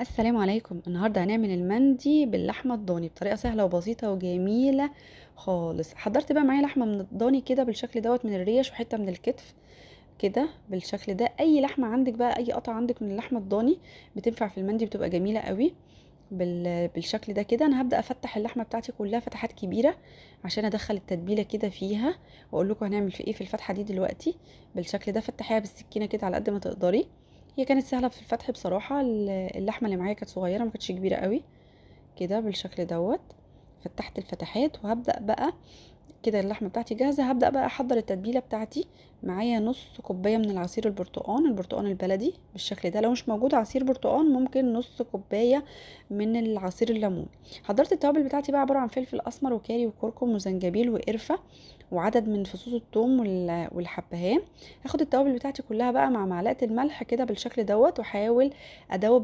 السلام عليكم. النهارده هنعمل المندي باللحمه الضاني بطريقه سهله وبسيطه وجميله خالص. حضرت بقى معايا لحمه من الضاني كده بالشكل دوت، من الريش وحته من الكتف كده بالشكل ده. اي لحمه عندك بقى، اي قطعه عندك من اللحمه الضاني بتنفع في المندي، بتبقى جميله قوي. بالشكل ده كده انا هبدا افتح اللحمه بتاعتي كلها فتحات كبيره عشان ادخل التتبيله كده فيها، واقول لكم هنعمل في ايه في الفتحه دي دلوقتي. بالشكل ده فتحيها بالسكينه كده على قد ما تقدري. هي كانت سهله في الفتح بصراحه. اللحمه اللي معايا كانت صغيره، ما كانتش كبيره قوي. كده بالشكل دوت فتحت الفتحات، وهبدا بقى كده اللحمه بتاعتي جاهزه. هبدا بقى احضر التتبيله بتاعتي. معايا نص كوبايه من العصير البرتقان البلدي بالشكل ده. لو مش موجود عصير برتقان ممكن نص كوبايه من العصير الليمون. حضرت التوابل بتاعتي بقى عباره عن فلفل اسمر وكاري وكركم وزنجبيل وقرفه وعدد من فصوص الثوم والحبهان. هاخد التوابل بتاعتي كلها بقى مع معلقه الملح كده بالشكل دوت، واحاول ادوب